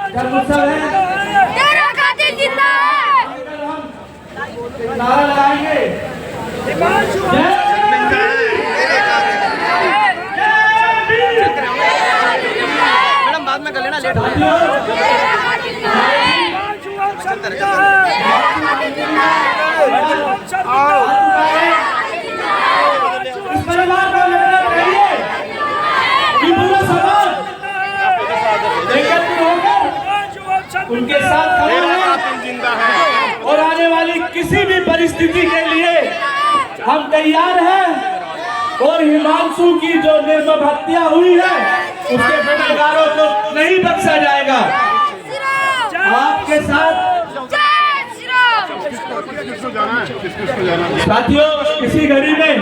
जन्मोत्सव है, तेरा कातिल जिंदा है। नारा लगाएंगे। मैडम बाद में कर लेना, लेट हो उनके साथ खड़े हैं और आने वाली किसी भी परिस्थिति के लिए हम तैयार हैं। और हिमांशु की जो निर्मम हत्या हुई है उसके गुनहगारों को नहीं बख्शा जाएगा। आपके साथ साथियों, इसी घड़ी में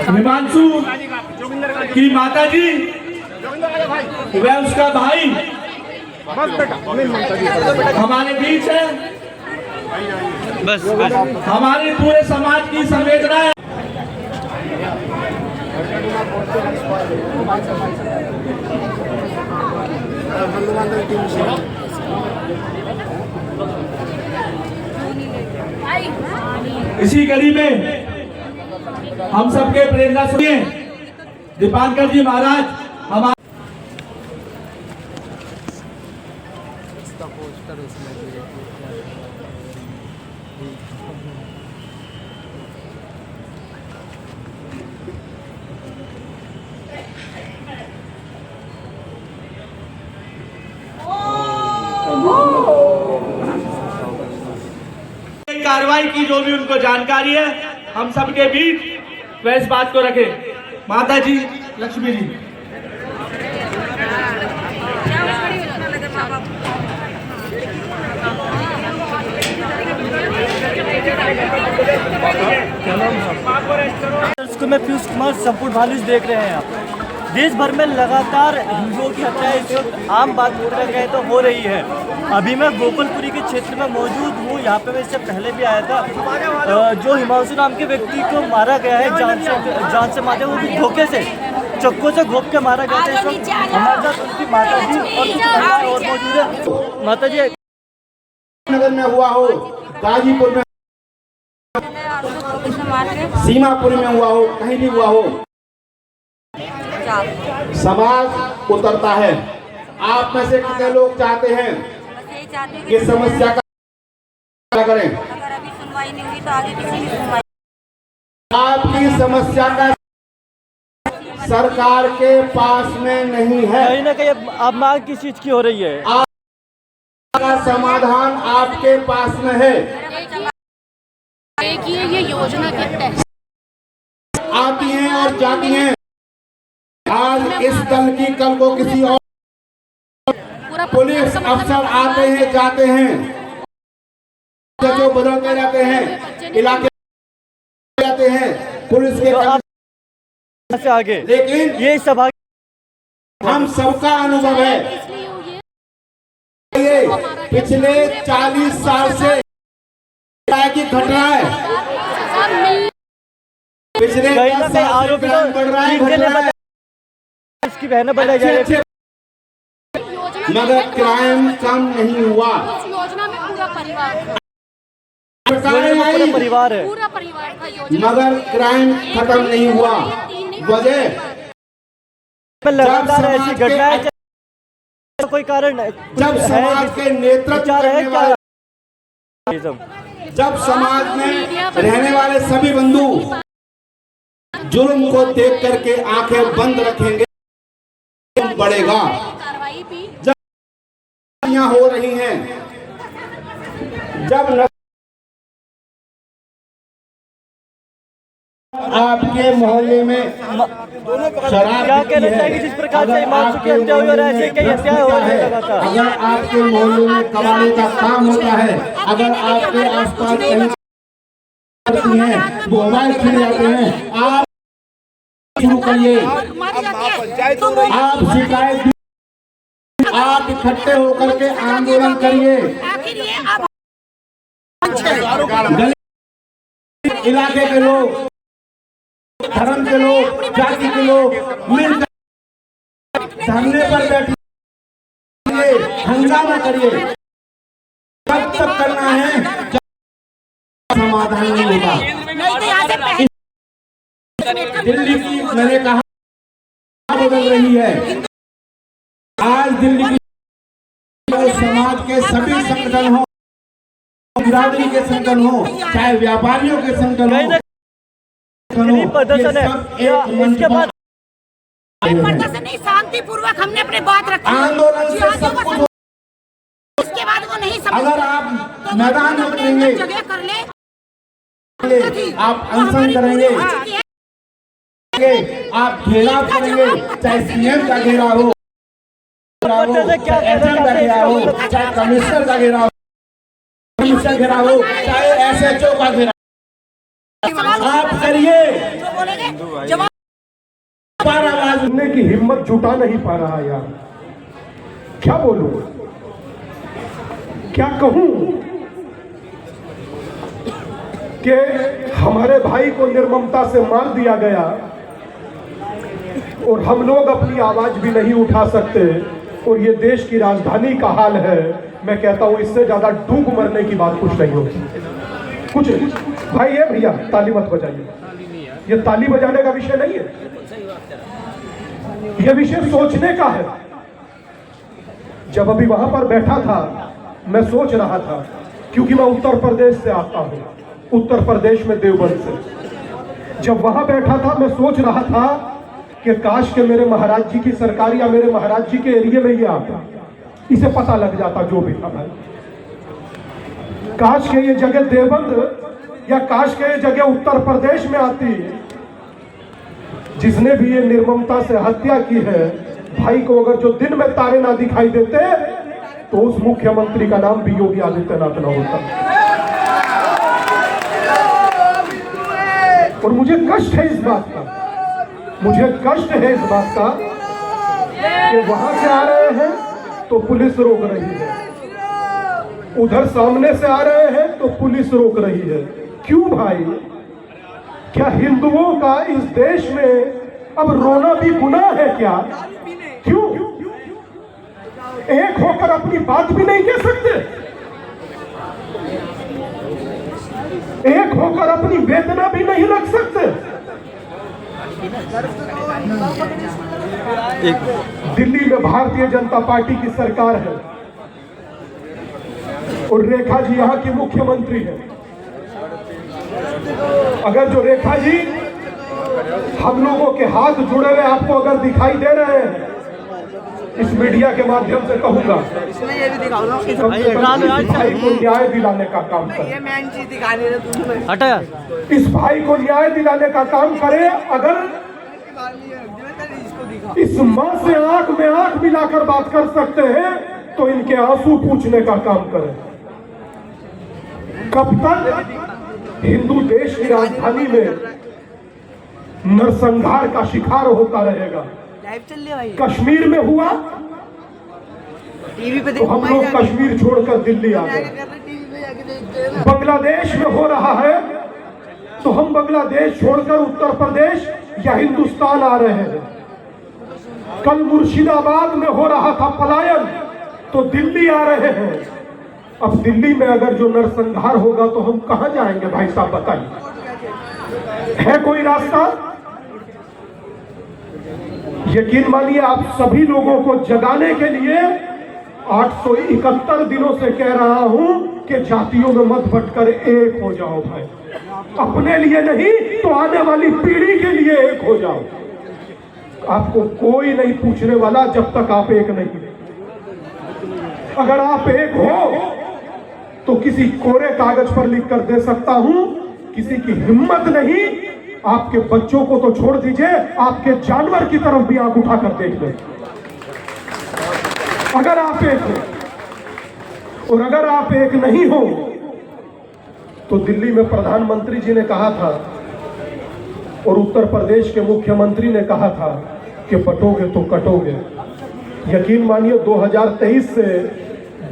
हिमांशु की माता जी वह उसका भाई हमारे बीच है। बस हमारे पूरे समाज की संवेदना है। इसी कड़ी में हम सबके प्रेरणा सुनिए। दीपांकर जी महाराज हमारे कार्रवाई की जो भी उनको जानकारी है हम सबके बीच वह इस बात को रखें। माता जी, लक्ष्मी जी, मैं पीयूष कुमार संपूर्ण भालूज देख रहे हैं आप। देश भर में लगातार हिंदुओं की हत्याएं इस वक्त आम बात कहें तो हो रही है। अभी मैं गोकुलपुरी के क्षेत्र में मौजूद हूँ। यहाँ पे मैं इससे पहले भी आया था। जो हिमांशु नाम के व्यक्ति को मारा गया है, जान से मारे, वो भी धोखे से चक्कों से घोंप के मारा गया था। इस वक्त हमारे साथ उनकी माता जी और कुछ महिलाएं और मौजूद है। माता जी, नगर में हुआ हो, गाजीपुर में, सीमापुर में हुआ हो, कहीं भी हुआ हो, समाज उतरता है। आप में से कितने लोग चाहते हैं कि समस्या का करें? अगर अभी सुनवाई नहीं हुई तो आगे किसी की सुनवाई। आपकी समस्या का सरकार के पास में नहीं है। कहीं ना कहीं अब मांग किस चीज की हो रही है? आपका समाधान आपके पास में है। ये योजना के तहत आती हैं और जाती हैं। आज इस दल की, कल को किसी और पुलिस अफसर आते हैं, जाते हैं, जो बदलते रहते हैं, इलाके जाते हैं पुलिस के से आगे। लेकिन ये सभा हम सबका अनुभव है। ये पिछले 40 साल से की घटना है। पिछले 10 साल से क्राइम बढ़ रहा है, इसकी बहनें बनाई जा रही है, मगर क्राइम कम नहीं हुआ। योजना में पूरा परिवार सरकारें आई, परिवार है, पूरा परिवार का योजना, मगर क्राइम खत्म नहीं हुआ। वजह लगातार ऐसी घटनाएं, कोई कारण जब समाज के नेतृत्व है क्या? जब समाज में रहने वाले सभी बंधु जुर्म को देख करके आंखें बंद रखेंगे, बढ़ेगा। जब यहाँ हो रही हैं, जब आपके मोहल्ले में शराब क्या कहना चाहिए जिस प्रकार से हिमांशु की हत्या हुई और ऐसे कई हत्याएं हो रही है लगातार? अगर आपके मोहल्ले में कबाड़ी का काम होता है, अगर आपके आसपास कहीं हैं, मोबाइल छिड़ जाते हैं, आप शुरू करिए, आप शिकायत, आप इकट्ठे होकर के आंदोलन करिए। इलाके के लोग, धर्म के लोग, जाति के लोग मिलकर धरने पर बैठिए, हंगामा करिए, कब तक करना है जब समाधान नहीं होगा। दिल्ली की मैंने कहा बदल रही है। आज दिल्ली की समाज के सभी संगठन हो, बिरादरी के संगठन हो, चाहे व्यापारियों के संगठन हो, प्रदर्शन है। इसके बाद प्रदर्शन नहीं, शांतिपूर्वक हमने अपनी बात रखी। आंदोलन से सब कुछ हो। उसके बाद वो नहीं समझ, अगर आप मैदान में उतरेंगे, जगह कर ले, आप अनशन करेंगे, आप घेराव करेंगे, चाहे सीएम का घेराव हो, चाहे एसएम का घेराव हो, चाहे कमिश्नर का घेराव हो, चाहे एसएचओ का घेराव, आप करिए। आवाज सुनने की हिम्मत जुटा नहीं पा रहा यार। क्या बोलूं, क्या कहूं कि हमारे भाई को निर्ममता से मार दिया गया और हम लोग अपनी आवाज भी नहीं उठा सकते, और ये देश की राजधानी का हाल है। मैं कहता हूं इससे ज्यादा डूब मरने की बात कुछ नहीं होती। कुछ भाई ये भैया ताली मत बजाइए, ये ताली बजाने का विषय नहीं है, यह विषय सोचने का है। जब अभी वहां पर बैठा था मैं सोच रहा था, क्योंकि मैं उत्तर प्रदेश से आता हूं, उत्तर प्रदेश में देवबंद से। जब वहां बैठा था मैं सोच रहा था कि काश के मेरे महाराज जी की सरकार या मेरे महाराज जी के एरिया में ये आता, इसे पता लग जाता जो भी था भाई। काश के ये जगह देवबंद या काश के ये जगह उत्तर प्रदेश में आती। जिसने भी ये निर्ममता से हत्या की है, भाई को अगर जो दिन में तारे ना दिखाई देते तो उस मुख्यमंत्री का नाम भी योगी आदित्यनाथ ना होता। और मुझे कष्ट है इस बात का, मुझे कष्ट है इस बात का कि वहां से आ रहे हैं तो पुलिस रोक रही है, उधर सामने से आ रहे हैं तो पुलिस रोक रही है। क्यों भाई? क्या हिंदुओं का इस देश में अब रोना भी गुनाह है क्या? क्यों? एक होकर अपनी बात भी नहीं कह सकते, एक होकर अपनी वेदना भी नहीं रख सकते। दिल्ली में भारतीय जनता पार्टी की सरकार है और रेखा जी यहां की मुख्यमंत्री है। अगर जो रेखा जी हम लोगों के हाथ जुड़े हुए आपको अगर दिखाई दे रहे हैं, इस मीडिया के माध्यम से कहूंगा, इसमें ये भी दिखाओ ना, इस भाई को न्याय दिलाने का काम करें। ये मेन चीज दिखाने रहे तुमने। हटा यार, इस भाई को न्याय दिलाने का काम करें। अगर इस मां से आंख में आंख मिलाकर बात कर सकते हैं तो इनके आंसू पूछने का काम करें। कब तक हिंदू देश की राजधानी में नरसंहार का शिकार होता रहेगा? लाइव चल रही है भाई, कश्मीर में हुआ टीवी पे तो देखो, हम लोग कश्मीर छोड़कर दिल्ली आ गए। टीवी पे जाके देखते हैं ना। बांग्लादेश में हो रहा है तो हम बांग्लादेश छोड़कर उत्तर प्रदेश या हिंदुस्तान आ रहे हैं। कल मुर्शिदाबाद में हो रहा था पलायन तो दिल्ली आ रहे हैं। अब दिल्ली में अगर जो नरसंहार होगा तो हम कहां जाएंगे भाई साहब बताइए? है कोई रास्ता? यकीन मानिए आप सभी लोगों को जगाने के लिए 871 दिनों से कह रहा हूं कि जातियों में मत बंटकर एक हो जाओ भाई। अपने लिए नहीं तो आने वाली पीढ़ी के लिए एक हो जाओ। आपको कोई नहीं पूछने वाला जब तक आप एक नहीं। अगर आप एक हो तो किसी कोरे कागज पर लिख कर दे सकता हूं, किसी की हिम्मत नहीं। आपके बच्चों को तो छोड़ दीजिए, आपके जानवर की तरफ भी आंख उठाकर देख ले। अगर आप एक हो और अगर आप एक नहीं हो तो दिल्ली में प्रधानमंत्री जी ने कहा था और उत्तर प्रदेश के मुख्यमंत्री ने कहा था कि बटोगे तो कटोगे। यकीन मानिए 2023 से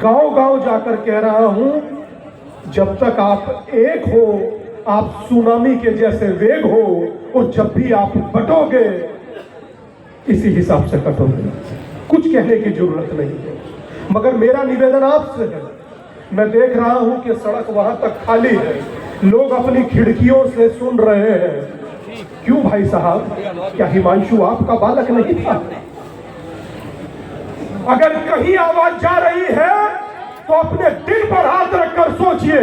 गांव-गांव जाकर कह रहा हूं, जब तक आप एक हो, आप सुनामी के जैसे वेग हो, और जब भी आप बटोगे इसी हिसाब से कटोगे। कुछ कहने की जरूरत नहीं है। मगर मेरा निवेदन आपसे है, मैं देख रहा हूं कि सड़क वहां तक खाली है, लोग अपनी खिड़कियों से सुन रहे हैं। क्यों भाई साहब, क्या हिमांशु आपका बालक नहीं था? अगर कहीं आवाज जा रही है तो अपने दिल पर हाथ रखकर सोचिए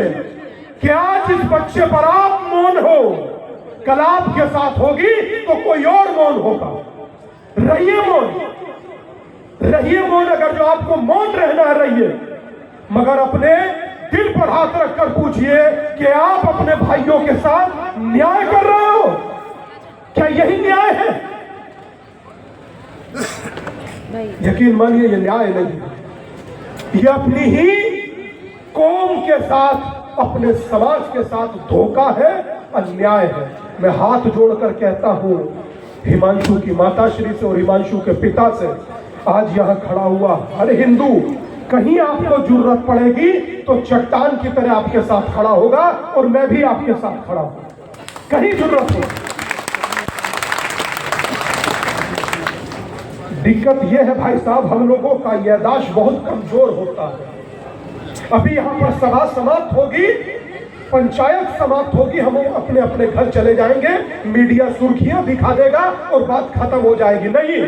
कि आज इस बच्चे पर आप मौन हो, कल आपके साथ होगी तो कोई और मौन होगा। रहिए मौन, रहिए मौन। अगर जो आपको मौन रहना है रहिए, मगर अपने दिल पर हाथ रखकर पूछिए कि आप अपने भाइयों के साथ न्याय कर रहे हो? क्या यही न्याय है? यकीन मानिए ये न्याय नहीं, ये अपनी ही कौम के साथ, अपने समाज के साथ धोखा है, अन्याय है। मैं हाथ जोड़कर कहता हूं हिमांशु की माताश्री से और हिमांशु के पिता से, आज यहां खड़ा हुआ हर हिंदू कहीं आपको जरूरत पड़ेगी तो चट्टान की तरह आपके साथ खड़ा होगा, और मैं भी आपके साथ खड़ा हूं कहीं जरूरत हो। दिक्कत यह है भाई साहब, हम लोगों का याददाश्त बहुत कमजोर होता है। अभी यहाँ पर सभा समाप्त होगी, पंचायत समाप्त होगी, हम अपने अपने घर चले जाएंगे, मीडिया सुर्खियां दिखा देगा और बात खत्म हो जाएगी। नहीं,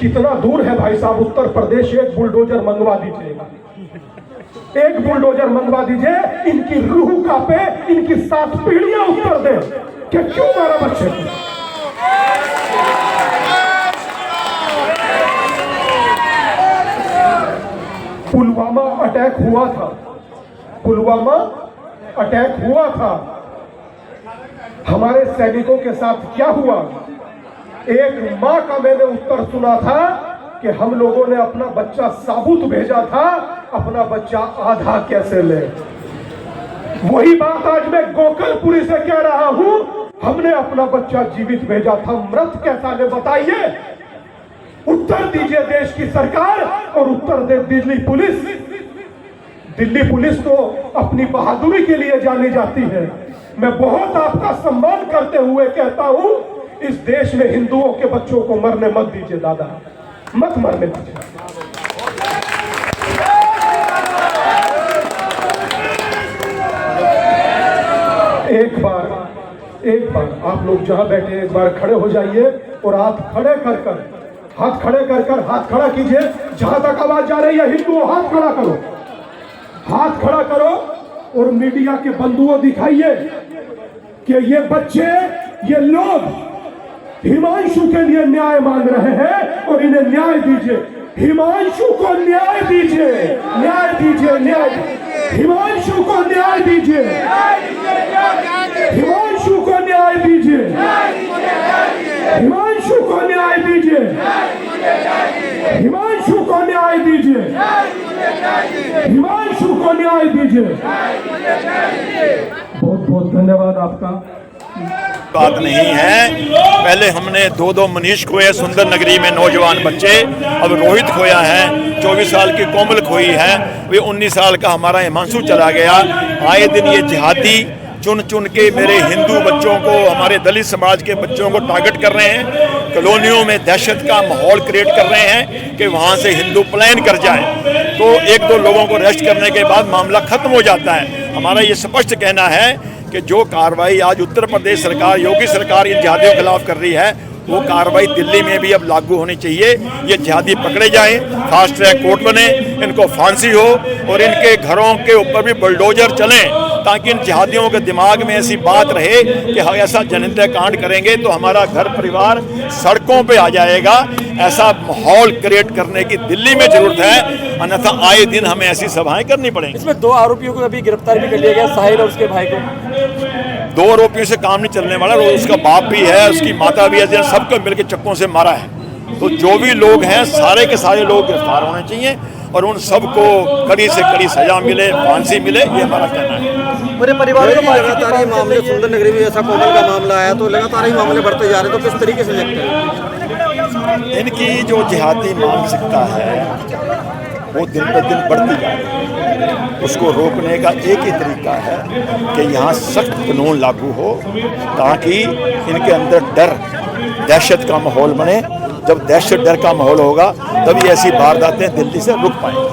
कितना दूर है भाई साहब उत्तर प्रदेश, एक बुलडोजर मंगवा दीजिएगा, एक बुलडोजर मंगवा दीजिए, इनकी रूह कांपे, इनकी 7 पीढ़ियां उत्तर दे कि क्यों मारा बच्चे को। पुलवामा अटैक हुआ था, पुलवामा अटैक हुआ था, हमारे सैनिकों के साथ क्या हुआ? एक मां का मैंने उत्तर सुना था कि हम लोगों ने अपना बच्चा साबुत भेजा था, अपना बच्चा आधा कैसे ले। वही बात आज मैं गोकलपुरी से कह रहा हूं, हमने अपना बच्चा जीवित भेजा था, मृत कैसा ले बताइए। उत्तर दीजिए देश की सरकार और उत्तर दे दिल्ली पुलिस। दिल्ली पुलिस तो अपनी बहादुरी के लिए जानी जाती है। मैं बहुत आपका सम्मान करते हुए कहता हूं, इस देश में हिंदुओं के बच्चों को मरने मत दीजिए दादा, मत मरने दीजिए। एक बार आप लोग जहां बैठे एक बार खड़े हो जाइए और हाथ खड़े कर हाथ खड़ा कीजिए। जहां तक आवाज जा रही है हिंदुओं, हाथ खड़ा करो, हाथ खड़ा करो और मीडिया के बंधुओं दिखाइए कि ये बच्चे, ये लोग हिमांशु के लिए न्याय मांग रहे हैं और इन्हें न्याय दीजिए। हिमांशु को न्याय दीजिए, न्याय दीजिए, न्याय। हिमांशु को न्याय दीजिए, हिमांशु को न्याय दीजिए, हिमांशु को न्याय दीजिए, हिमांशु को न्याय दीजिए, हिमांशु को न्याय दीजिए। बहुत बहुत धन्यवाद आपका। बात नहीं है। पहले हमने 2 मनीष खोए सुंदर नगरी में नौजवान बच्चे, अब रोहित खोया है, 24 साल की कोमल खोई है, वे 19 साल का हमारा हिमांशु चला गया। आए दिन ये जिहादी चुन चुन के मेरे हिंदू बच्चों को, हमारे दलित समाज के बच्चों को टारगेट कर रहे हैं, कॉलोनियों में दहशत का माहौल क्रिएट कर रहे हैं कि वहाँ से हिंदू पलायन कर जाएं। तो 1-2 लोगों को अरेस्ट करने के बाद मामला खत्म हो जाता है। हमारा ये स्पष्ट कहना है कि जो कार्रवाई आज उत्तर प्रदेश सरकार, योगी सरकार इन जिहादियों के खिलाफ कर रही है, वो कार्रवाई दिल्ली में भी अब लागू होनी चाहिए। ये जिहादी पकड़े जाएं, फास्ट ट्रैक कोर्ट बने, इनको फांसी हो और इनके घरों के ऊपर भी बुलडोजर चलें, ताकि इन जिहादियों के दिमाग में ऐसी बात रहे कि हम ऐसा जनहित कांड करेंगे तो हमारा घर परिवार सड़कों पे आ जाएगा। ऐसा माहौल क्रिएट करने की दिल्ली में जरूरत है, अन्यथा आए दिन हमें ऐसी सभाएं करनी पड़ेंगी। इसमें 2 आरोपियों को अभी गिरफ्तार भी कर लिया गया, साहिल और उसके भाई को। 2 आरोपियों से काम नहीं चलने वाला, उसका बाप भी है, उसकी माता भी है, जिन सबको मिलकर चक्कों से मारा है। तो जो भी लोग हैं सारे के सारे लोग गिरफ्तार होने चाहिए और उन सबको कड़ी से कड़ी सजा मिले, फांसी मिले, ये हमारा कहना है। पूरे परिवार को लगातार ये मामले सुंदर नगरी में ऐसा कोमल का मामला आया, तो लगातार ही मामले बढ़ते जा रहे हैं, तो किस तरीके से देखते हैं? इनकी जो जिहादी मानसिकता है वो दिन पर दिन बढ़ती जा रही है। उसको रोकने का एक ही तरीका है कि यहाँ सख्त कानून लागू हो, ताकि इनके अंदर डर, दहशत का माहौल बने जब दहशत डर का माहौल होगा तभी ऐसी वारदातें दिल्ली से रुक पाएंगी।